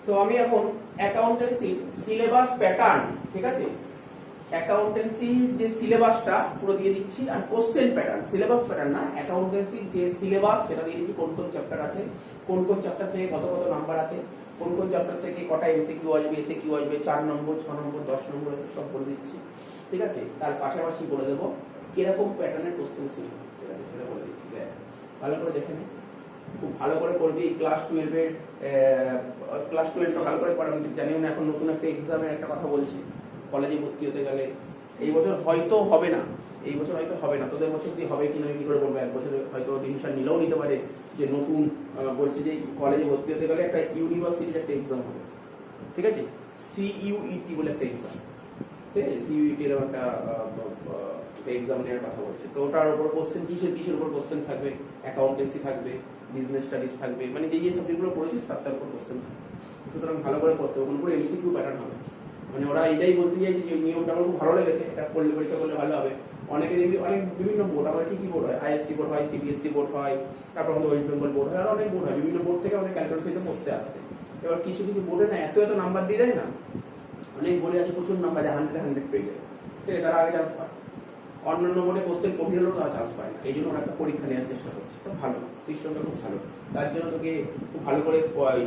তো আমি এখন অ্যাকাউন্টেন্সি সিলেবাস প্যাটার্ন, ঠিক আছে, অ্যাকাউন্টেন্সি যে সিলেবাসটা পুরো দিয়ে দিচ্ছি, আর কোশ্চেন প্যাটার্ন, সিলেবাস প্যাটার্ন না, অ্যাকাউন্টেন্সি যে সিলেবাস সেটা দিয়ে দিচ্ছি, কোন কোন চ্যাপ্টার আছে, কোন কোন চ্যাপ্টার থেকে কত কত নাম্বার আছে, কোন কোন চ্যাপ্টার থেকে কটা এমসিকিউ আসবে, এসএকিউ আসবে, 4 নম্বর 6 নম্বর 10 নম্বর সব বলে দিচ্ছি, ঠিক আছে। তার পাশাপাশি বলে দেবো কিরকম প্যাটার্নের কোশ্চেন ছিল, ঠিক আছে, সেটা বলে দিচ্ছি। ভালো করে দেখে নে, খুব ভালো করে করবি। ক্লাস 12 এর ক্লাস 12টা ভালো করে পড়া। আমি জানিও না, এখন নতুন একটা এক্সামের একটা কথা বলছি, কলেজে ভর্তি হতে গেলে এই বছর হয়তো হবে না, এই বছর হয়তো হবে না, তোদের বছর কি হবে কিনা আমি কি করে বলবো। এক বছরে হয়তো ডিসিশন নিলেও নিতে পারে যে নতুন বলছে যে কলেজে ভর্তি হতে গেলে একটা ইউনিভার্সিটির একটা এক্সাম হবে, ঠিক আছে, সিইউইটি বলে একটা এক্সাম, ঠিক আছে, সিইউইটি এর একটা এক্সাম নেওয়ার কথা বলছে। তো ওটার উপর কোশ্চেন কিসের উপর কোশ্চেন থাকবে, অ্যাকাউন্টেন্সি থাকবে, বিজনেস স্টাডিজ থাকবে, মানে যে সাবজেক্টগুলো পড়েছিস তার উপর কোশ্চেন থাকবে। সুতরাং ভালো করে পড়তে হবে, পুরো এমসিকিউ প্যাটার্ন হবে। মানে ওরা এটাই বলতে চাইছে যে নিয়মটা আমার খুব ভালো লেগেছে, এটা পড়লে পরীক্ষা করলে ভালো হবে। অনেকে দেখবি অনেক বিভিন্ন বোর্ড, আমার কি বোর্ড হয়, আইএসসি বোর্ড হয়, সিবিএসসি বোর্ড হয়, তারপর আমাদের ওয়েস্ট বেঙ্গল বোর্ড হয়, আর অনেক বোর্ড হয়, বিভিন্ন বোর্ড থেকে আমাদের ক্যালকুলেশনটা পড়তে আসছে। এবার কিছু কিছু বোর্ডে না এত নাম্বার দিয়ে দেয় না, অনেক বোর্ডে আছে প্রচুর নাম্বার, 100 পেয়ে যায়, ঠিক আছে, তারা আগে চান্স পায়। অন্যান্য বোর্ডে কোশ্চেন কঠিন হলেও তারা চান্স পায় না, এই জন্য ওরা একটা পরীক্ষা নেওয়ার চেষ্টা করছে। তো ভালো, সিস্টেমটা খুব ভালো। তার জন্য তোকে খুব ভালো করে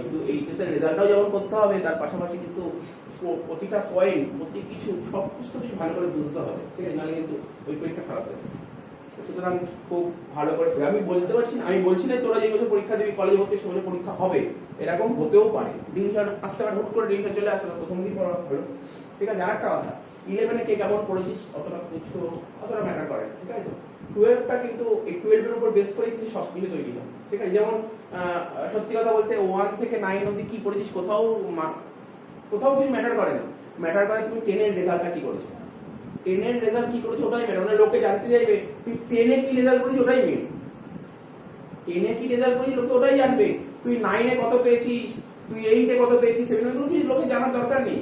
শুধু এইচএস এর রেজাল্টটাও যেমন করতে হবে, তার পাশাপাশি কিন্তু প্রতিটা পয়েন্ট, প্রতি কিছু সব কিছু ভালো করে বুঝতে হবে, ঠিক আছে, নাহলে কিন্তু ওই পরীক্ষা খারাপ হবে। সুতরাং খুব ভালো করে আমি বলতে পারছি না, আমি বলছি না তোরা যে বছর পরীক্ষা দিবি কলেজে ভর্তি সে বছর পরীক্ষা হবে, এরকম হতেও পারে। ডিভিশন আসতে পারে, হুট করে ডিভিশন চলে আসলে প্রথম দিন পড়া ভালো, ঠিক আছে। আর একটা কথা, 11-এ কে কেমন পড়েছিস অতটা কিছু অতটা ম্যাটার করে, ঠিক আছে। তো 12টা কিন্তু এই 12-এর উপর বেস করে কিন্তু সব কিছু তৈরি হয়, ঠিক আছে। যেমন সত্যি কথা বলতে 1 থেকে 9 অবধি কি পড়েছিস কোথাও কিছু ম্যাটার করে না, ম্যাটার করে তুমি 10-এর রেজাল্টটা কি করেছো, 10-এর রেজাল্ট কি করেছো ওটাই ম্যাটার। মানে লোকে জানতে চাইবে তুই 10-এ কি রেজাল্ট করেছিস, ওটাই মেন। 10-এ কি রেজাল্ট করেছিস লোকে ওটাই জানবে, তুই 9-এ কত পেয়েছিস, তুই 8-এ কত পেয়েছিস, 7-এ কোনো কিছু লোকে জানার দরকার নেই।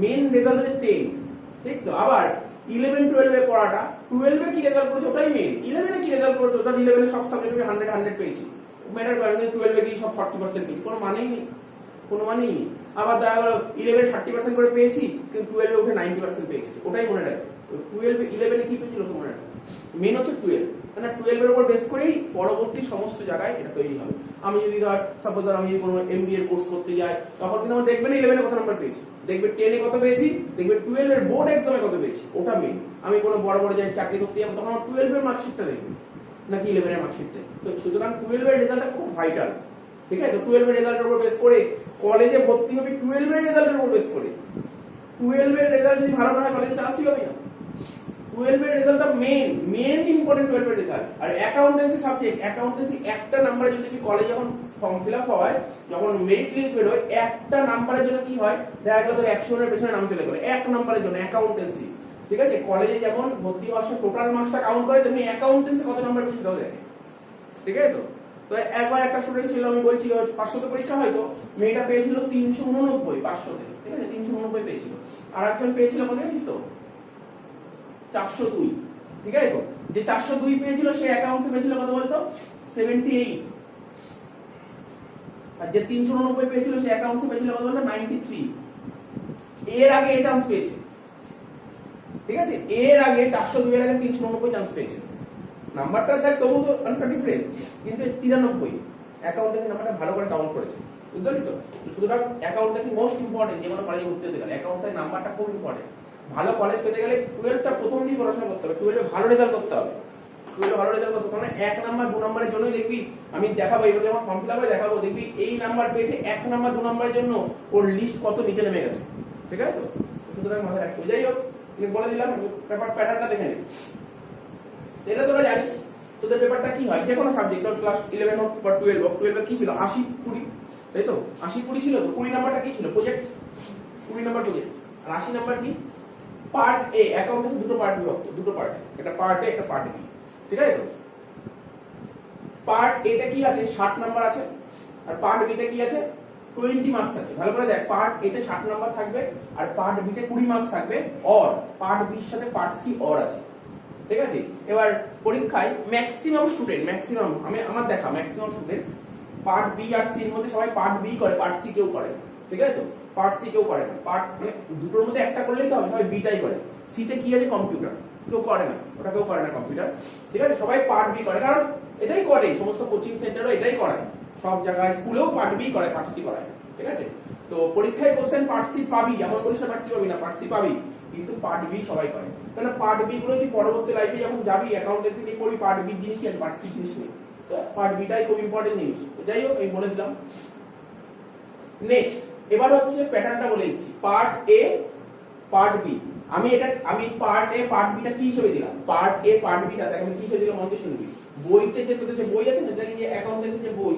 মেন রেজাল্ট হচ্ছে 10, ঠিক তো। আবার 11-12-এ পড়াটা, 12-এ কি রেজাল্ট করেছো ওটাই মেন, 11-এ কি রেজাল্ট করেছো, ওটা 11-এ সব সাবজেক্টে 100 পেয়েছি, ম্যাটার করে না 12-এ কি সব 40% পেয়েছি, কোনো মানেই নেই, কোনো মানেই নেই। আবার দেখা গেল 11-এ 30% করে পেয়েছি কিন্তু 12-এ উঠে 90% পেয়ে গেছি, ওটাই মনে রাখবে। 12-এ 11-এ কি পেয়েছি লোকে মনে রাখবে, মেন হচ্ছে 12, মানে 12-এর উপর বেস করেই পরবর্তী সমস্ত জায়গায় এটা তৈরি হবে। আমি যদি সাপোজ আমি যদি কোনো এমবিএ কোর্স করতে যাই, তখন কিন্তু আমার দেখবে না 11-এ কত নাম্বার পেয়েছি, দেখবে 10-এ কত পেয়েছি, দেখবে 12-এর বোর্ড এক্সামে কত পেয়েছি, ওটা মেন। আমি কোনো বড় বড় জায়গায় চাকরি করতে যাবো তখন আমার 12-এর মার্কশিটটা দেখবে নাকি 11-এর মার্কশিটটা। তো সুতরাং 12-এর রেজাল্টটা খুব ভাইটাল, ঠিক আছে। তো 12-এর রেজাল্টের উপর বেস করে কলেজে ভর্তি হবে 12-এর রেজাল্টের উপর বেস করে। 12-এর রেজাল্ট যদি ভালো না হয় কলেজে চান্সই হবে না। 12-এর রেজাল্টটা মেন ইম্পর্টেন্ট 12-এর রেজাল্ট। আর অ্যাকাউন্টেন্সি সাবজেক্ট, অ্যাকাউন্টেন্সি একটা নাম্বারে যদি তুমি কলেজে যখন ফর্ম ফিল আপ হয়, যখন মেরিট লিস্ট বের হয়, একটা নাম্বারের জন্য কি হয়, দেখা গেল তোর 100 জনের পেছনে নাম চলে গেল এক নাম্বারের জন্য অ্যাকাউন্টেন্সি, ঠিক আছে। কলেজে যেমন ভর্তি হওয়ার সময় টোটাল মার্কসটা কাউন্ট করে, তেমনি অ্যাকাউন্টেন্সি কত নাম্বার পেয়েছে সেটাও দেখে, ঠিক আছে। তো তো একবার একটা স্টুডেন্ট ছিল, আমি বলছি 500তে পরীক্ষা হয়তো, মেয়েটা পেয়েছিল 389 500তে, ঠিক আছে, 389 পেয়েছিল। আর একজন পেয়েছিল কত জানিস তো, 402, ঠিক আছে। তো যে 402 পেয়েছিল সে অ্যাকাউন্টে পেয়েছিল কত বলতো, 78। আর যে 389 পেয়েছিল সে অ্যাকাউন্টে পেয়েছিল কত বলতো, 93। এর আগে এই চান্স পেয়েছে, ঠিক আছে, এর আগে 402 এর আগে 389 চান্স পেয়েছে। নাম্বারটা দেখ তবু তো অনেকটা ডিফারেন্স, কিন্তু 93 অ্যাকাউন্টেন্সি নাম্বারটা ভালো করে কাউন্ট করেছে, বুঝলি তো। সুতরাং অ্যাকাউন্টেন্সি মোস্ট ইম্পর্টেন্ট, যে কোনো কলেজে ভর্তি হতে গেলে অ্যাকাউন্টেন্সি নাম্বারটা খুব ইম্পর্টেন্ট। ভালো কলেজ পেতে গেলে 12টা প্রথম দিন পড়াশোনা করতে হবে, 12-এ ভালো রেজাল্ট করতে হবে, 12-এ ভালো রেজাল্ট করতে হবে। 1 নাম্বার 2 নাম্বারের জন্যই দেখবি আমি দেখাবো, এবার যখন ফর্ম ফিল আপ হয় দেখাবো, দেখবি এই নাম্বার পেয়েছে 1 নাম্বার 2 নাম্বারের জন্য ওর লিস্ট কত নিচে নেমে গেছে, ঠিক আছে। তো সুতরাং মাথায় রাখতে, যাই হোক বলে দিলাম পেপার প্যাটার্নটা দেখে নে। এটা তোরা জানিস তোদের পেপারটা কি হয়, যে কোনো সাবজেক্ট ক্লাস 11 হোক বা 12 হোক, 12 কি ছিল 80-20, তাই তো 80-20 ছিল। তো 20 নাম্বারটা কি ছিল, প্রজেক্ট, 20 নাম্বার প্রজেক্ট। আর 80 নাম্বার কি, পার্ট এ। অ্যাকাউন্টেন্সি দুটো পার্ট বিভক্ত, দুটো পার্ট, একটা পার্ট এ একটা পার্ট বি, ঠিক আছে। তো পার্ট এ তে কি আছে 60 নাম্বার আছে, আর পার্ট বি তে কি আছে 20 মার্কস আছে। ভালো করে দেখ, পার্ট এ তে 60 নাম্বার থাকবে আর পার্ট বি তে 20 মার্কস থাকবে, অর পার্ট বি এর সাথে পার্ট সি অর আছে, ঠিক আছে। এবার পরীক্ষায় ম্যাক্সিমাম স্টুডেন্ট, আমার দেখা ম্যাক্সিমাম স্টুডেন্ট পার্ট বি আর সি এর মধ্যে সবাই পার্ট বি করে, পার্ট সি কেউ করে, ঠিক আছে তো? পার্ট সি কেউ করে না, পার্ট দুটোর মধ্যে একটা করলেই তো হবে, সবাই বিটাই করে। সিতে কি আছে? কম্পিউটার, কেউ করে না, ওটা কেউ করে না কম্পিউটার, ঠিক আছে? সবাই পার্ট বি করে, কারণ এটাই করে, সমস্ত কোচিং সেন্টারও এটাই করায়, সব জায়গায় স্কুলেও পার্ট বি করে, পার্ট সি করায়, ঠিক আছে? তো পরীক্ষায় কোশ্চেন পার্ট সি পাবি, এমন করিস না পার্ট সি পাবি না, পার্ট সি পাবি, কিন্তু পার্ট বি সবাই করে। কারণ পার্ট বি গুলো তুই পরবর্তী লাইফে যখন যাবি অ্যাকাউন্টেন্সি নিয়ে পড়বি, পার্ট বি জিনিসই আছে, পার্ট সি জিনিস নেই। তো পার্ট বিটাই খুব ইম্পর্টেন্ট জিনিস। তো যাই হোক, আমি বলে দিলাম। নেক্সট, এবার হচ্ছে প্যাটার্নটা বলে দিচ্ছি, পার্ট এ পার্ট বি। আমি পার্ট এ পার্ট বিটা কি হিসেবে দিলাম, পার্ট এ পার্ট বিটা দেখ আমি কি হিসেবে দিলাম, মন দিয়ে শুনবি। বইতে যে তোদের যে বই আছে না, দেখি যে অ্যাকাউন্টেন্সি যে বই,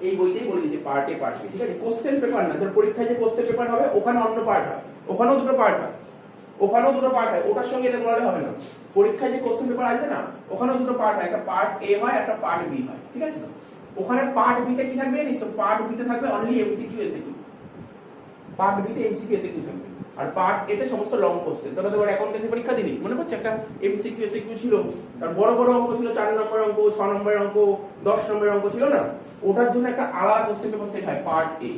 এই বইতেই বলে দিয়েছে পার্ট এ পার্ট বি, ঠিক আছে? কোশ্চেন পেপার না, তোর পরীক্ষায় যে কোশ্চেন পেপার হবে ওখানে অন্য পার্ট হয়, ওখানেও দুটো পার্ট হয়, ওখানেও দুটো পার্ট হয়, ওটার সঙ্গে এটা বলালে হবে না। পরীক্ষায় যে কোশ্চেন পেপার আসবে না, ওখানেও দুটো পার্ট হয়, একটা পার্ট এ হয়, একটা পার্ট বি হয়, ঠিক আছে? ওখানে পার্ট বি তে কি থাকবে জানিস তো? পার্ট বি তে থাকবে only MCQ SQ, part B তে এমসিকিউ এসকিউ থাকবে, আর পার্ট এ তে সমস্ত লং কোশ্চেন। তবে তোর অ্যাকাউন্টেন্সি পরীক্ষা দিলি, মনে পড়ছে একটা এমসিকিউ এসকিউ ছিল, তার বড় বড় অঙ্ক ছিল, 4 নম্বর অঙ্ক, 6 নম্বরের অঙ্ক, 10 নম্বরের অঙ্ক ছিল না? ওটার জন্য একটা আলাদা কোশ্চেন পেপার সেট হয়, পার্ট এ,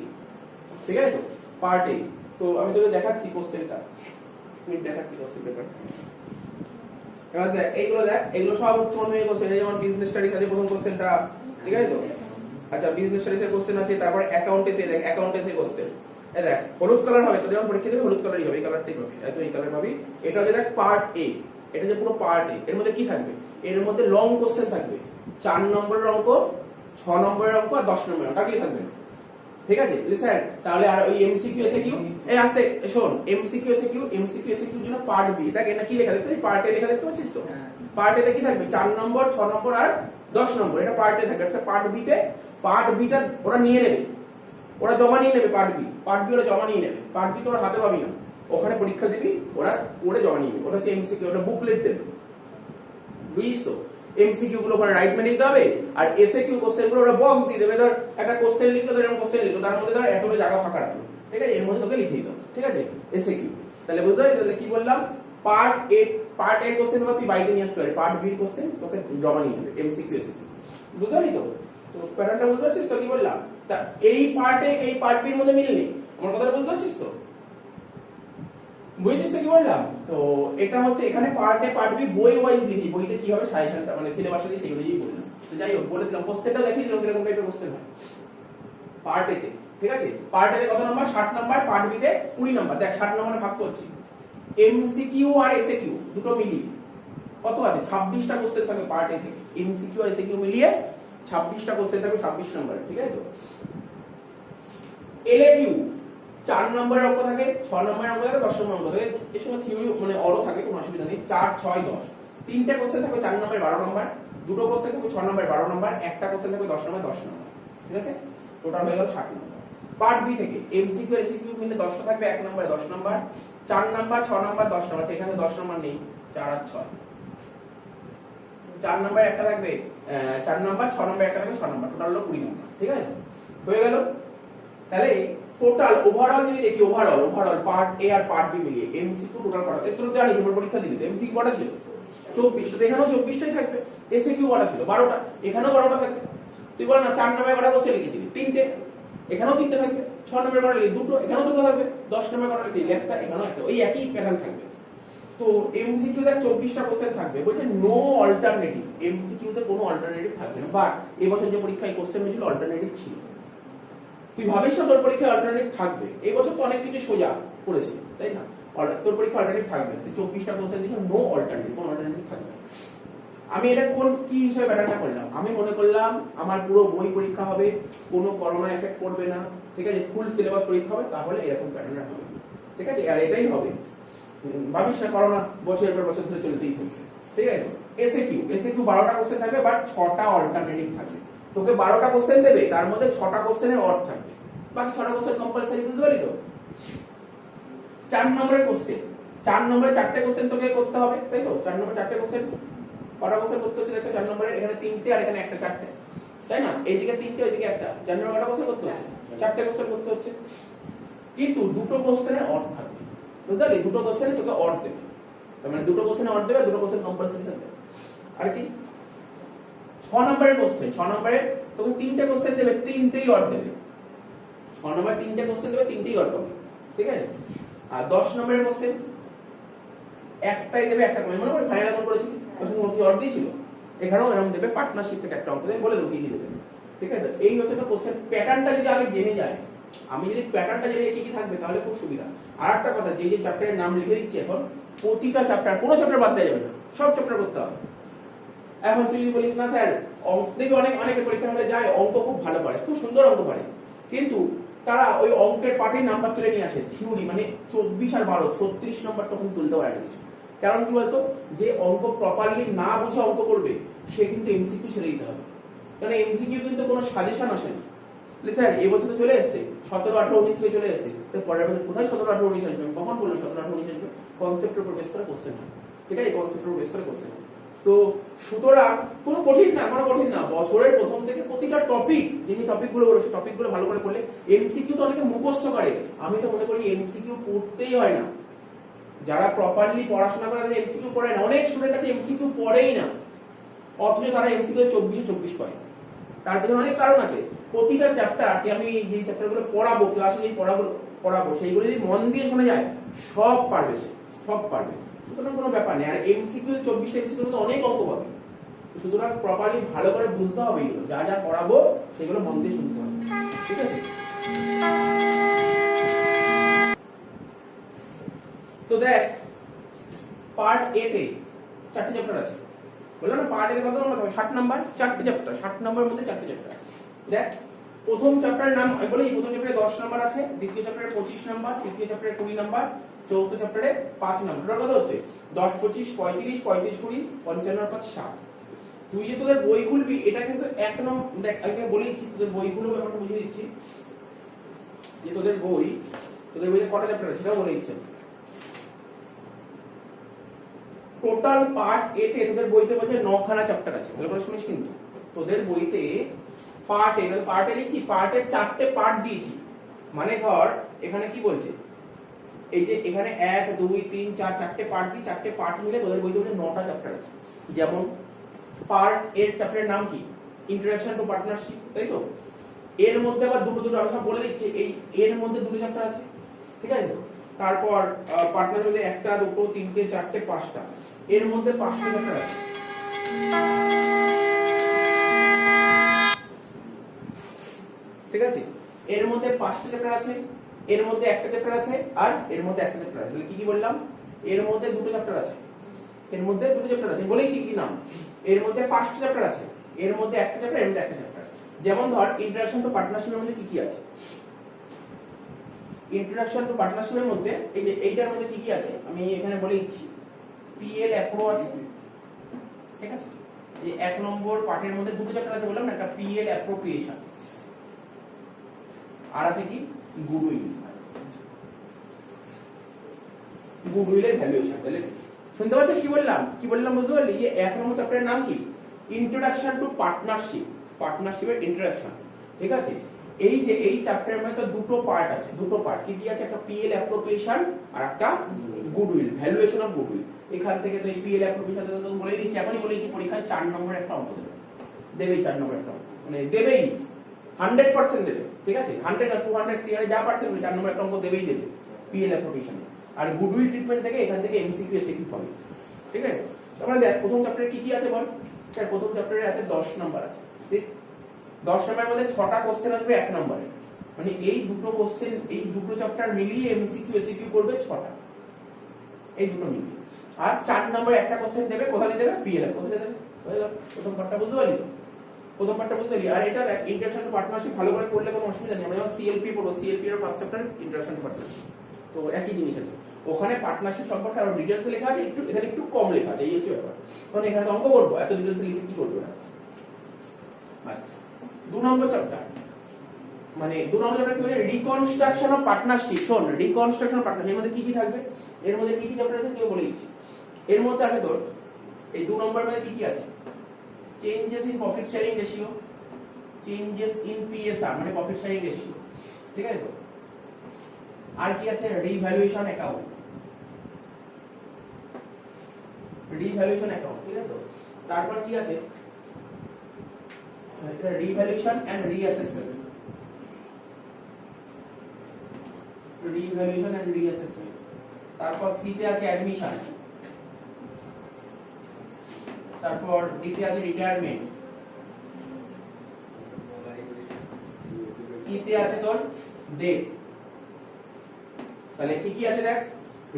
ঠিক আছে তো? পার্ট এ। তো আমি তোকে দেখাচ্ছি কোশ্চেনটা, আমি দেখাচ্ছি কোশ্চেন পেপার। এবার দেখ, এইগুলো দেখ, এগুলো সব উচ্চমাধ্যমিক কোশ্চেন। এই যেমন বিজনেস স্টাডিজ আছে প্রথম কোশ্চেনটা, ঠিক আছে তো? আচ্ছা, বিজনেস স্টাডিজের কোশ্চেন আছে, তারপর অ্যাকাউন্টেন্সি, দেখ অ্যাকাউন্টেন্সি কোশ্চেন। এই দেখ, হলুদ কালার হবে, তো যখন পরীক্ষা দেবে হলুদ কালারই হবে, এই কালারটাই পাবি, একদম এই কালার পাবি। এটা হচ্ছে দেখ পার্ট এ, এটা যে পুরো পার্ট এ, এর মধ্যে কি থাকবে? এর মধ্যে লং কোশ্চেন থাকবে, 4 নম্বরের অঙ্ক, 6 নম্বরের অঙ্ক আর 10 নম্বরের অঙ্ক, আর কি থাকবে? ঠিক আছে স্যার? তাহলে আর ওই এমসিকিউ এসকিউ, এই আসতে শোন, এমসিকিউ এসকিউ, এমসিকিউ এসকিউ জন্য পার্ট বি, দেখ এটা কি লেখা দেখতে পাচ্ছিস? পার্ট এ লেখা দেখতে পাচ্ছিস তো? পার্ট এ তে কি থাকবে? 4 নম্বর, 6 নম্বর আর 10 নম্বর, এটা পার্ট এ থাকবে। পার্ট বি তে, পার্ট বিটা ওরা নিয়ে নেবে, ওরা জমা নিয়ে নেবে, পার্ট বি ওরা জমা নিয়ে নেবে, পার্ট বি তো ওরা হাতে পাবি না, ওখানে পরীক্ষা দিবি, ওরা ওরে জমা নিয়ে নেবে, ওটা হচ্ছে এমসিকিউ, ওটা বুকলেট দেবে, বুঝিস তো? এমসিকিউ গুলো ওখানে রাইট মেনে দিতে হবে, আর এসএকিউ কোশ্চেন গুলো ওরা বক্স দিয়ে দেবে। ধর একটা কোশ্চেন লিখলো, ধর এরকম কোশ্চেন লিখলো, তার মধ্যে ধর এতটা জায়গা ফাঁকা রাখলো, ঠিক আছে? এর মধ্যে তোকে লিখে দিতে হবে, ঠিক আছে? এসএকিউ। তাহলে বুঝতে পারলি? তাহলে কি বললাম, পার্ট এ কোশ্চেন পেপার তুই বাইরে নিয়ে আসতে পারবি, পার্ট বি কোশ্চেন তোকে জমা নিয়ে নেবে, এমসিকিউ এসএকিউ। বুঝতে পারলি তো? তো প্যাটার্নটা বুঝতে পারছিস তো? কি বললাম, তা এই পার্টে এই পার্ট বির মধ্যে মিল নেই, আমার কথাটা বুঝতে পারছিস তো? বুঝেছিস তো কি বললাম? তো এটা হচ্ছে এখানে পার্ট এ পার্ট বি বই ওয়াইজ লিখি, বইতে কি হবে সাজেশনটা মানে সিলেবাসে দিয়ে সেগুলোই বললাম। তো যাই হোক, বলে দিলাম, কোশ্চেনটা দেখিয়ে দিলাম কিরকম টাইপের কোশ্চেন হয় পার্ট এ তে, ঠিক আছে? পার্ট এ তে কত নাম্বার? 60 নাম্বার, পার্ট বি তে 20 নাম্বার। দেখ 60 নম্বরে ভাগ করছি, এমসিকিউ আর এসকিউ দুটো মিলিয়ে কত আছে? 26টা কোশ্চেন থাকবে পার্ট এ থেকে, এমসিকিউ আর এসকিউ মিলিয়ে 26টা কোশ্চেন থাকবে 26 নম্বরে, ঠিক আছে তো? এলএকিউ 4 নম্বরের অঙ্ক থাকে, 6 নম্বরের অঙ্ক থাকে, 10 নম্বরের অঙ্ক থাকে, এর সঙ্গে থিওরি মানে অরও থাকে, কোনো অসুবিধা নেই। 4, 6, 10, তিনটে কোশ্চেন থাকবে 4 নম্বরে 12 নম্বর, দুটো কোশ্চেন থাকবে 6 নম্বরে 12 নম্বর, একটা কোশ্চেন থাকবে 10 নম্বরে 10 নম্বর, ঠিক আছে? টোটাল হয়ে গেল 60 নম্বর। পার্ট বি থেকে এমসিকিউ আর এসকিউ মিলে 10টা থাকবে, 1 নম্বরে 10 নম্বর, 4 নম্বর, 6 নম্বর, 10 নম্বর, এখানে 10 নম্বর নেই, 4 আর 6, 4 নম্বরে একটা থাকবে, 4 নম্বর, 6 নম্বরে একটা থাকবে, 6 নম্বর, টোটাল হলো 20 নম্বর, ঠিক আছে? হয়ে গেল। তাহলে টোটাল ওভারঅল যদি দেখি, ওভারঅল পার্ট এ আর পার্ট বি মিলিয়ে এমসিকিউ টোটাল কত? এত তো জানিস, এবার পরীক্ষা দিলি এমসিকিউ কটা ছিল? 24, তো এখানেও 24টাই থাকবে। এসকিউ কটা ছিল? 12টা, এখানেও 12টা থাকবে। তুই বল না 4 নম্বরে কটা কোশ্চেন লিখেছিলি? 3টে, এখানেও 3টে থাকবে। 6 নম্বরে কটা লিখেছিলি? 2টো, এখানেও 2টো থাকবে। 10 নম্বরে কটা লিখেছিলি? একটা, এখানেও একটা, ওই একই প্যাটার্ন থাকবে। তো এমসিকিউ তে 24টা কোশ্চেন থাকবে, বলছে নো অল্টারনেটিভ, এমসিকিউ তে কোনো অল্টারনেটিভ থাকবে না। বাট এবছর যে পরীক্ষায় কোশ্চেন হয়েছিল অল্টারনেটিভ ছিল। তুই ভাবিস না তোর পরীক্ষায় অল্টারনেটিভ থাকবে, এই বছর তো অনেক কিছু সোজা করেছে, তাই না? তোর পরীক্ষা অল্টারনেটিভ থাকবে, 24টা কোশ্চেন দেখে নো অল্টারনেটিভ, কোনো অল্টারনেটিভ থাকবে। আমি এটা কোন কি হিসেবে ব্যাটারটা করলাম, আমি মনে করলাম আমার পুরো বই পরীক্ষা হবে, কোনো করোনা এফেক্ট পড়বে না, ঠিক আছে? ফুল সিলেবাস পরীক্ষা হবে, তাহলে এরকম প্যাটার্ন হবে, ঠিক আছে? আর এটাই হবে, ভাবিস না করোনা বছরের পর বছর ধরে চলতেই থাকবে, ঠিক আছে? এসএকিউ 12টা কোশ্চেন থাকবে, বাট 6টা অল্টারনেটিভ থাকবে। তোকে 12টা কোশ্চেন দেবে, তার মধ্যে 6টা কোশ্চেনের অর্থ থাকবে, বাকি 6টা কোশ্চেন কম্পালসারি, বুঝতে পারলি তো? 4 নম্বরের কোশ্চেন, 4 নম্বরে 4টে কোশ্চেন তোকে করতে হবে, তাই তো? 4 নম্বরে 4টে কোশ্চেন, কটা কোশ্চেন করতে হচ্ছে দেখো? 4 নম্বরে এখানে 3টে আর এখানে একটা, 4টে, তাই না? এইদিকে 3টে, ওইদিকে একটা, 4 নম্বরে কটা কোশ্চেন করতে হচ্ছে? 4টে কোশ্চেন করতে হচ্ছে, কিন্তু দুটো কোশ্চেনের অর্থ থাকবে, বুঝতে পারলি? দুটো কোশ্চেনে তোকে অর্থ দেবে, তার মানে দুটো কোশ্চেনে অর্থ দেবে, দুটো কোশ্চেন কম্পালসারি থাকবে। আর কি 6 নম্বরের কোশ্চেন, 6 নম্বরে তোকে 3টে কোশ্চেন দেবে, 3টেই অর্থ দেবে। নম্বর 3টে কোশ্চেন দেবে, 3টেই অল্প হবে, ঠিক আছে। আর 10 নম্বরের কোশ্চেন একটাই দেবে, একটা কমে। মনে করে ফাইনাল অঙ্ক করেছিলি, কোশ্চেন কি অর্ধ ছিল, এখানেও এরকম দেবে, পার্টনারশিপ থেকে একটা অঙ্ক দেবে, বলে দেবো কি কি দেবে, ঠিক আছে। এই হচ্ছে তো কোশ্চেন প্যাটার্নটা যদি আগে জেনে যায়, আমি যদি প্যাটার্নটা জেনে কি কি থাকবে তাহলে খুব সুবিধা। আর একটা কথা, যে যে চ্যাপ্টারের নাম লিখে দিচ্ছি এখন, প্রতিটা চ্যাপ্টার, কোনো চ্যাপ্টার বাদ দেওয়া যাবে না, সব চ্যাপ্টার করতে হবে। এখন তুই যদি বলিস না স্যার দেখবি অনেকে পরীক্ষা হলে যায়, অঙ্ক খুব ভালো পারে, খুব সুন্দর অঙ্ক পারে, কিন্তু তারা ওই অঙ্কের পার্টির নাম্বার তুলে নিয়ে আসে, থিওরি মানে 24 আর 12 36 নম্বর তখন তুলতে পারে কিছু। কারণ কি বলতো, যে অঙ্ক প্রপারলি না বুঝে অঙ্ক করবে সে কিন্তু এমসিকিউ ছেড়ে দিতে হবে, কারণ এমসিকিউ কিন্তু কোনো সাজেশন আসে না। স্যার এবছর তো চলে এসেছে, 17, 18, 19 থেকে চলে এসেছে, পরের বছর কোথায় 17, 18, 19 আসবে? কখন বললো 17, 18, 19 আসবে? কনসেপ্টের উপর বেস করে কোশ্চেন হয়, ঠিক আছে, কনসেপ্টের উপর বেস করে কোশ্চেন হয়। তো সুতরাং কোনো কঠিন না, বছরের প্রথম থেকে প্রতিটা টপিক, যে যে টপিকগুলো বলো সেই টপিকগুলো ভালো করে পড়লে, এমসিকিউ তো অনেকে মুখস্থ করে, আমি তো মনে করি এমসিকিউ পড়তেই হয় না। যারা প্রপারলি পড়াশোনা করে তাদের এমসিকিউ পড়ে না, অনেক স্টুডেন্ট আছে এমসিকিউ পড়েই না, অথচ তারা এমসিকিউ 24 পায়। তার পেছনে অনেক কারণ আছে। প্রতিটা চ্যাপ্টার, যে আমি যে চ্যাপ্টারগুলো পড়াবো, ক্লাসে যে পড়াবো সেইগুলো যদি মন দিয়ে শোনা যায়, সব পারবে সে, সব পারবে। সুতরাং কোনো ব্যাপার নেই। আর এমসিকিউ 24টা এমসিকিউর মধ্যে অনেক অঙ্ক পাবে, সুতরাং প্রপারলি ভালো করে বুঝতে হবে, এগুলো যা যা পড়াবো সেগুলো মন দিয়ে শুনতে হবে, ঠিক আছে। তো দেখ, পার্ট এ তে 4টে চ্যাপ্টার আছে, বললাম না পার্ট এ কত নম্বর হবে? 60 নম্বর, 4টে চ্যাপ্টার, 60 নম্বরের মধ্যে 4টে চ্যাপ্টার। দেখ, প্রথম চ্যাপ্টারের নাম আমি বলি, প্রথম চ্যাপ্টারে 10 নম্বর আছে, দ্বিতীয় চ্যাপ্টারে 25 নম্বর, তৃতীয় চ্যাপ্টারে 20 নম্বর, চতুর্থ চ্যাপ্টারে 5 নম্বর। টোটাল কত হচ্ছে? 10, 25, 35, 35, 20, 55 আর 5, 60। তুই যে তোদের বই খুলবি, এটা কিন্তু এক নম্বর, দেখ আমি বলে দিচ্ছি, তোদের বইগুলো ব্যাপারটা বুঝিয়ে দিচ্ছি, যে তোদের বইতে কটা চ্যাপ্টার আছে সেটাও বলে দিচ্ছি। টোটাল পার্ট এ তে তোদের বইতে বলছে 9খানা চ্যাপ্টার আছে, ভালো করে শুনিস কিন্তু। তোদের বইতে পার্ট এ লিখছি, পার্টে 4টে পার্ট দিয়েছি, মানে ধর এখানে কি বলছে, এই যে এখানে 1, 2, 3, 4, 4টে পার্ট দিই, 4টে পার্ট মিলে তোদের বইতে বলছে 9টা চ্যাপ্টার আছে। যেমন পার্ট এর চ্যাপ্টারের নাম কি? ইন্ট্রোডাকশন টু পার্টনারশিপ, তাই তো? এর মধ্যে আবার দুটো আমি সব বলে দিচ্ছি, এই এর মধ্যে দুটো চ্যাপ্টার আছে, ঠিক আছে তো? তারপর পার্টনারের মধ্যে 1টা, 2টো, 3টে, 4টে, 5টা, এর মধ্যে 5টা চ্যাপ্টার আছে, ঠিক আছে। এর মধ্যে 5টা চ্যাপ্টার আছে, এর মধ্যে একটা চ্যাপ্টার আছে, আর এর মধ্যে একটা চ্যাপ্টার আছে। কি কি বললাম? এর মধ্যে দুটো চ্যাপ্টার আছে, এর মধ্যে দুটো চ্যাপ্টার আছে, বলেইছি কি নাম। এর মধ্যে 5টা চ্যাপ্টার আছে, এর মধ্যে একটা চ্যাপ্টার, এর মধ্যে একটা চ্যাপ্টার। যেমন ধর ইন্ট্রোডাকশন টু পার্টনারশিপের মধ্যে কি কি আছে? ইন্ট্রোডাকশন টু পার্টনারশিপের মধ্যে এই যে এইটার মধ্যে কি কি আছে আমি এখানে বলে দিচ্ছি। পিএল অ্যাপ্রো আছে, ঠিক আছে। এই 1 নম্বর পার্টের মধ্যে দুটো চ্যাপ্টার আছে বললাম না, একটা পিএল অ্যাপ্রোপ্রিয়েশন, আর আছে কি গুডউইলের ভ্যালুয়েশন। তাহলে শুনতে পাচ্ছিস কি বললাম বুঝতে পারলি? যে 1 নম্বর চ্যাপ্টারের নাম কি? ইন্ট্রোডাকশন টু পার্টনারশিপ, পার্টনারশিপের ইন্ট্রোডাকশন, ঠিক আছে। এই যে এই চ্যাপ্টারের মধ্যে দুটো পার্ট আছে, দুটো পার্ট কি কি আছে? একটা পিএল অ্যাপ্রোপ্রিয়েশন আর একটা গুডউইল, ভ্যালুয়েশন অফ গুডউইল। এখান থেকে তো এই পিএল অ্যাপ্রোপ্রিয়েশন তো বলে দিচ্ছি, এখনই বলে দিচ্ছি, পরীক্ষায় 4 নম্বরের একটা অঙ্ক দেবেই 4 নম্বরের একটা অঙ্ক, মানে দেবেই 100% দেবে, ঠিক আছে। 100 আর 200, 300 যা পার্সেন্ট 4 নম্বর একটা অঙ্ক দেবেই দেবে পিএল অ্যাপ্রোপ্রিয়েশন। আর গুডউইল ট্রিটমেন্ট থেকে এখান থেকে এমসিকিউ এসিকিউ পাবে, ঠিক আছে। তাহলে দেখ প্রথম চ্যাপ্টারে কি কি আছে বল? স্যার প্রথম চ্যাপ্টারে আছে 10 নম্বর আছে, ঠিক। 10 নম্বরের মধ্যে 6টা কোশ্চেন আসবে 1 নম্বরে, মানে এই দুটো কোশ্চেন, এই দুটো চ্যাপ্টার মিলিয়ে এমসিকিউ এসিকিউ করবে 6টা, এই দুটো মিলিয়ে। আর 4 নম্বরে একটা কোশ্চেন দেবে, কোথা দিয়ে দেবে? পিএল কোথা দিয়ে দেবে? হয়ে গেল প্রথম পার্টটা, বুঝতে পারলি তো? প্রথম পার্টটা বুঝতে পারলি। আর এটা দেখ ইন্ট্রোডাকশন টু পার্টনারশিপ ভালো করে পড়লে কোনো অসুবিধা নেই। আমরা যখন সিএলপি পড়বো, সিএলপি এর first chapter introduction to partnership, তো একই জিনিস আছে। ওখানে পার্টনারশিপ সম্পর্কে আরো ডিটেইলসে লেখা আছে, একটু এখানে একটু কম লেখা আছে, এই হচ্ছে ব্যাপার। কারণ এখানে অঙ্ক করবো, এত ডিটেইলসে লিখে কি করবো না। আচ্ছা, 2 নম্বর চ্যাপ্টার, মানে 2 নম্বর চ্যাপ্টার কি বলে? Reconstruction of partnership. শোন, রিকনস্ট্রাকশন অফ পার্টনারশিপ এর মধ্যে কি কি থাকবে? এর মধ্যে কি কি চ্যাপ্টার আছে তুই বলে দিচ্ছি। এর মধ্যে আছে তোর এই 2 নম্বরের মধ্যে কি কি আছে? Changes in profit sharing ratio, changes in PSR মানে প্রফিট শেয়ারিং রেশিও, ঠিক আছে তো। আর কি আছে? রিভ্যালুয়েশন অ্যাকাউন্ট, রিভ্যালুয়েশন অ্যাকাউন্ট, ঠিক আছে তো। তারপর কি আছে? Revaluation and reassessment, revaluation and reassessment. তারপর সি তে আছে অ্যাডমিশন, তারপর ডি তে আছে রিটায়ারমেন্ট, ই তে আছে তোর ডেথ। তাহলে কি কি আছে দেখ,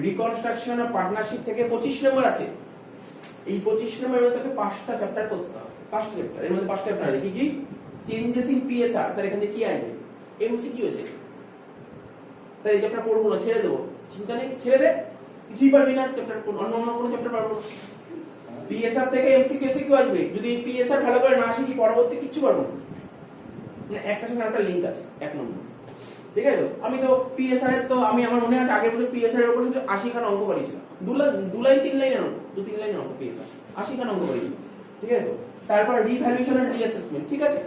রিকনস্ট্রাকশন অফ পার্টনারশিপ থেকে 25 নম্বর আছে। এই 25 নম্বরের মধ্যে তোকে 5টা চ্যাপ্টার করতে হবে, 5টা চ্যাপ্টার। এর মধ্যে 5টা চ্যাপ্টার আছে কি কি, চেঞ্জেস ইন পিএসআর। স্যার এখানে কি আসবে, এমসিকিউ আছে। স্যার এই চ্যাপ্টার পড়বো না, ছেড়ে দেবো, চিন্তা নেই, ছেড়ে দে, কিছুই পারবি না চ্যাপ্টার, অন্য কোনো চ্যাপ্টার পারবো না। পিএসআর থেকে এমসিকিউ এসিকিউ আসবে, যদি পিএসআর ভালো করে না শিখি পরবর্তী কিচ্ছু পারবো না। মানে একটার সঙ্গে একটা লিংক আছে, 1 নম্বর। ঠিক আছে, তো আমি তো পিএসআর এর তো আমি আমার মনে আছে আগের বছর পিএসআর এর উপর শুধু 80 খান অঙ্ক করেছিলাম, 2 লাইন 3 লাইনের অঙ্ক, 2-3 লাইনের অঙ্ক পিএসআর 80 খান অঙ্ক করেছিলাম। ঠিক আছে, তো তারপর রিভ্যালুয়েশন এন্ড রিঅ্যাসেসমেন্ট। ঠিক আছে,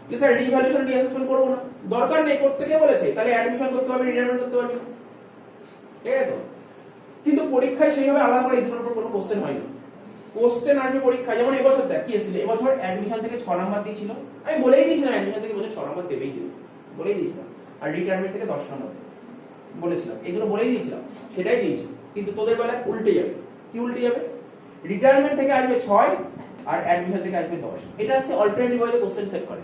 যে স্যার রিভ্যালুয়েশন রিঅ্যাসেসমেন্ট করব না, দরকার নেই, করতে কে বলেছে? তাহলে অ্যাডমিশন করতে হবে, রিটায়ারমেন্ট করতে হবে। ঠিক আছে, তো কিন্তু পরীক্ষায় সেইভাবে আলাদা করে এই দুটোর উপর কোনো কোশ্চেন হয় না। কোশ্চেন আসবে পরীক্ষায়, যেমন এবছর দেখ কি এসেছিল, এবছর অ্যাডমিশন থেকে 6 নাম্বার দিয়েছিল। আমি বলেই দিয়েছিলাম অ্যাডমিশন থেকে বছর 6 নাম্বার দেবেই দেবে, বলেই দিয়েছিলাম। আর রিটায়ারমেন্ট থেকে 10 নাম্বার বলেছিলাম, এই দুটো বলেই দিয়েছিলাম, সেটাই দিয়েছি। কিন্তু তোদের বেলায় উল্টে যাবে। কি উল্টে যাবে? রিটায়ারমেন্ট থেকে আসবে 6 আর অ্যাডমিশন থেকে আসবে 10। এটা হচ্ছে অল্টারনেটিভ ওয়েতে কোশ্চেন সেট করে।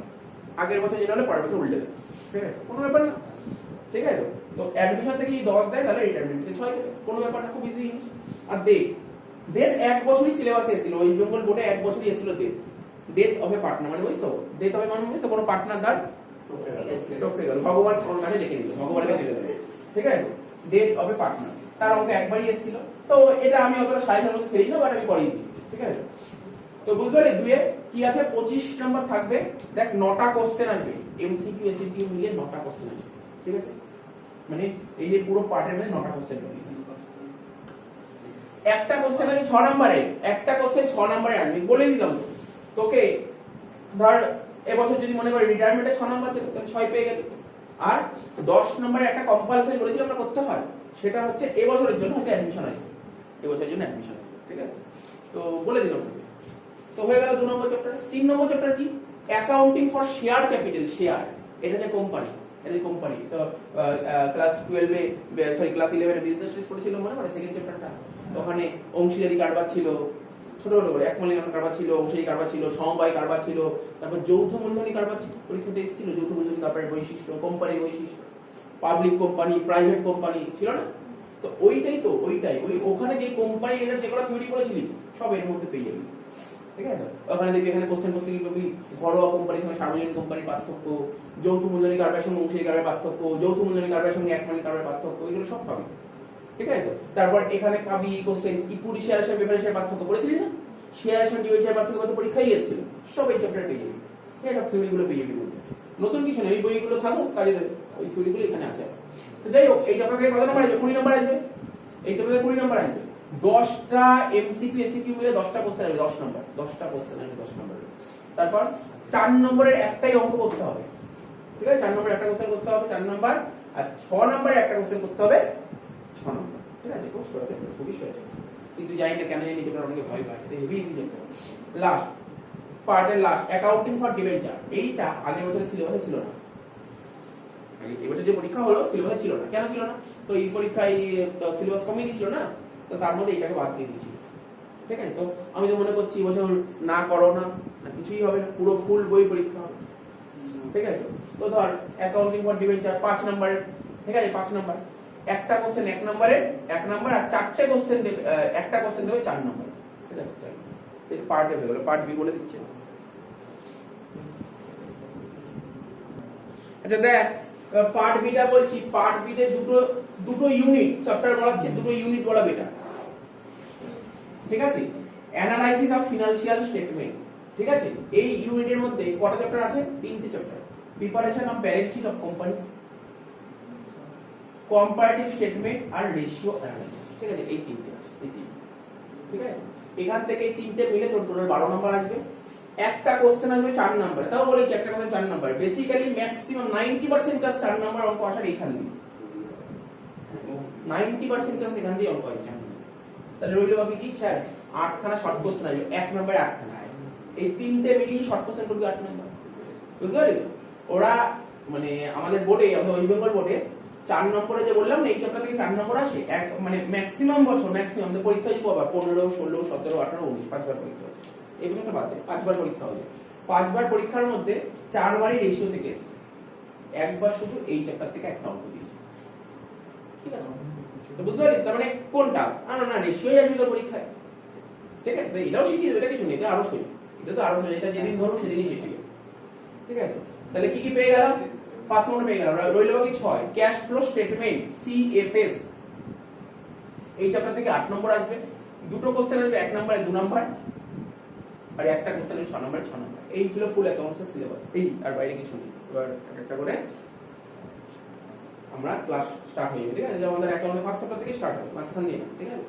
আগের বছর যেটা হলো পরের বছর উল্টে দেবে। ঠিক আছে, কোনো ব্যাপার না। ঠিক আছে, তো অ্যাডমিশন থেকে যদি 10 দেয় তাহলে রিটায়ারমেন্ট থেকে 6 দেবে, কোনো ব্যাপার না, খুব ইজি জিনিস। আর ডেথ 1 বছরই সিলেবাসে এসেছিল, ওয়েস্ট বেঙ্গল বোর্ডে 1 বছরই এসেছিল ডেথ অফ এ পার্টনার। মানে বুঝছো, ডেথ অফ এ মানে বুঝছো, কোনো পার্টনার তার টপকে গেল, ভগবান ওর কাছে লিখে নিল, ভগবানকে চলে গেল। ঠিক আছে, ডেথ অফ এ পার্টনার, তার অঙ্ক একবারই এসেছিল। তো এটা আমি অতটা সাইজের মধ্যে ফেলি না, বাট আমি করেই দিই। ঠিক আছে, তো বুঝতে পারলি, দুয়ে কি আছে, 25 নাম্বার থাকবে। দেখ 9টা কোশ্চেন আসবে, এমসিকিউ এসিকিউ মিলিয়ে 9টা কোশ্চেন আসবে। ঠিক আছে, মানে এই যে পুরো পার্টের মধ্যে 9টা কোশ্চেন আছে। একটা কোশ্চেন আছে 6 নম্বরের, একটা কোশ্চেন 6 নম্বরে আসবে, বলে দিলাম তোকে। ধর এবছর যদি মনে করি রিটায়ারমেন্টে 6 নাম্বার দেবে, তাহলে 6 পেয়ে গেল। আর 10 নম্বরে একটা কম্পালসারি বলেছিলাম না করতে হয়, সেটা হচ্ছে এবছরের জন্য হয়তো অ্যাডমিশন আছে, এবছরের জন্য অ্যাডমিশন আছে। ঠিক আছে, তো বলে দিলাম তোকে। তো হয়ে গেল 2 নম্বর চ্যাপ্টার। 3 নম্বর চ্যাপ্টার কি, accounting for share capital. Share, এটা যে কোম্পানি, এটা যে কোম্পানি। তো ক্লাস 12 এ সরি ক্লাস 11 এ বিজনেস টেস্ট করেছিল, মনে পড়ে সেকেন্ড চ্যাপ্টারটা? ওখানে অংশীদারি কারবার ছিল, ছোট ছোট করে একমালিকানা কারবার ছিল, অংশীদারি কারবার ছিল, সমবায় কারবার ছিল, তারপর যৌথ মূলধনী কারবার ছিল, পরীক্ষাতে এসেছিল যৌথ মূলধনী কারবারের বৈশিষ্ট্য, কোম্পানির বৈশিষ্ট্য, পাবলিক কোম্পানি, প্রাইভেট কোম্পানি ছিল না? তো ওইটাই তো, ওইটাই ওই ওখানে যে কোম্পানি এর যেগুলো থিওরি করেছিলি সব এর মধ্যে পেয়ে যাবি। ঠিক আছে, ওখানে দেখবি এখানে কোশ্চেন করতে গিয়ে পাবি ঘরোয়া কোম্পানির সঙ্গে সার্বজনীন কোম্পানির পার্থক্য, যৌথ মূলধনী কারবারের সঙ্গে অংশীদারি কারবারের পার্থক্য, যৌথ মূলধনী কারবারের সঙ্গে একমালিক কারবারের পার্থক্য, এগুলো সব পাবি। ঠিক আছে, তো তারপর এখানে পাবি কোশ্চেন ইকুইটি শেয়ার এর প্রেফারেন্সের পার্থক্য পড়েছিলি না? শেয়ার এর ডিবেটের পার্থক্য তো পরীক্ষায় এসেছিল, সব এই চ্যাপ্টার পেয়ে যাবি। ঠিক আছে, সব থিওরি গুলো পেয়ে যাবি। নতুন কিছু নেই, ওই বইগুলো থাকুক, কাজে দেবে, ওই থিওরি গুলো এখানে আছে। তো যাই হোক, এই চ্যাপ্টার থেকে কত নাম্বার আসবে? 20 নাম্বার আসবে। এই চ্যাপ্টার থেকে 20 নাম্বার আসবে। 10টা এমসিকিউ এসিকিউ মিলে 10টা কোশ্চেন আসবে, 10 নাম্বার, 10টা কোশ্চেন আসবে 10 নাম্বার। তারপর 4 নম্বরের একটাই অঙ্ক করতে হবে। ঠিক আছে, 4 নম্বরের একটা কোশ্চেন করতে হবে 4 নাম্বার, আর 6 নম্বরের একটা কোশ্চেন করতে হবে 6 নাম্বার। ঠিক আছে, খুব সহজ চ্যাপ্টার, খুবই সহজ। কিন্তু জানি না কেন জানি চ্যাপ্টার অনেকে ভয় পায়, হেভি ইজি চ্যাপ্টার। লাস্ট পার্টের লাস্ট, অ্যাকাউন্টিং ফর ডিবেঞ্চার। এইটা আগের বছরের সিলেবাসে ছিল না, এবছর যে পরীক্ষা হলো সিলেবাসে ছিল না। কেন ছিল না? তো এই পরীক্ষায় সিলেবাস কমিয়ে দিয়েছিল না, তো তার মধ্যে এটাকে বাদ দিয়ে দিয়েছিল। ঠিক আছে, তো আমি তো মনে করছি এবছর না করো না, কিছুই হবে না, পুরো ফুল বই পরীক্ষা হবে। ঠিক আছে, তো ধর অ্যাকাউন্টিং ফর ডিবেঞ্চার 5 নম্বরের। ঠিক আছে, 5 নম্বর, একটা কোশ্চেন 1 নম্বরে 1 নম্বর, আর 4টে কোশ্চেন দেবে, একটা কোশ্চেন দেবে 4 নম্বর। ঠিক আছে, চল এই পার্টে হয়ে গেল। পার্ট বি বলে দিচ্ছে। আচ্ছা দেখ, পার্ট বিটা বলছি, পার্ট বি তে দুটো ইউনিট চ্যাপ্টার বলাচ্ছে, দুটো ইউনিট বলা বেটা। ঠিক আছে, অ্যানালাইসিস অফ ফিনান্সিয়াল স্টেটমেন্ট। ঠিক আছে, এই ইউনিটের মধ্যে কটা চ্যাপ্টার আছে? 3টে chapter. Preparation of balance sheet of companies, comparative statement আর রেশিও অ্যানালাইসিস। ঠিক আছে, এই 3টে আছে, এই 3। ঠিক আছে, এখান থেকে এই 3টে মিলে তোর টোটাল 12 নাম্বার আসবে। একটা কোশ্চেন আসবে 4 নাম্বার, তাও বলেছি একটা question 4 number. Basically maximum 90% chance 4 number অঙ্ক আসার এখান দিয়ে, 90% চান্স এখান দিয়ে অঙ্ক আসবে। তাহলে রইল বাকি কি স্যার? 8খানা শর্ট কোশ্চেন আসবে, 1 নম্বরে 8খানা। এই 3টে মিলিয়ে শর্ট কোশ্চেন করবি 8 নাম্বার। বুঝতে পারলি? ওরা মানে আমাদের বোর্ডে, আমাদের ওয়েস্ট বেঙ্গল বোর্ডে 4 নম্বরে যে বললাম না এই চ্যাপ্টার থেকে 4 নম্বর আসে এক মানে ম্যাক্সিমাম বছর ম্যাক্সিমাম পরীক্ষা যদি কবার 15 16 17 18 19 পাঁচবার পরীক্ষা হচ্ছে এগুলোটা বাদ দেয় 5বার পরীক্ষা হবে 5বার পরীক্ষার মধ্যে 4বারই রেশিও থেকে এসেছে একবার শুধু এই চ্যাপ্টার থেকে একটা অঙ্ক দিয়েছে ঠিক আছে তো বুঝতে পারলি তার মানে কোনটা না রেশিওই আসবে তো পরীক্ষায় ঠিক আছে তো এটাও শিখিয়ে দেবে এটা কিছু নেই এটা আরো সই এটা তো আরো সই এটা যেদিন ধরো সেদিনই শেষ হয়ে যাবে ঠিক আছে তাহলে কি কি পেয়ে গেলাম 5 নম্বর পেয়ে গেলাম রইল বাকি 6 ক্যাশ ফ্লো স্টেটমেন্ট সিএফএস এই চ্যাপ্টার থেকে 8 নম্বর আসবে দুটো কোশ্চেন আসবে 1 নম্বরে 2 নম্বর আর একটা কোশ্চেন 6 নম্বরে 6 নম্বর এই ছিল ফুল অ্যাকাউন্টস এর সিলেবাস এই আর বাইরে কিছু নেই এবার একটা করে আমরা ক্লাস স্টার্ট হয়ে যাবে ঠিক আছে যেমন আমাদের অ্যাকাউন্টের ফার্স্ট চ্যাপ্টার থেকে স্টার্ট হবে মাঝখান দিয়ে না ঠিক আছে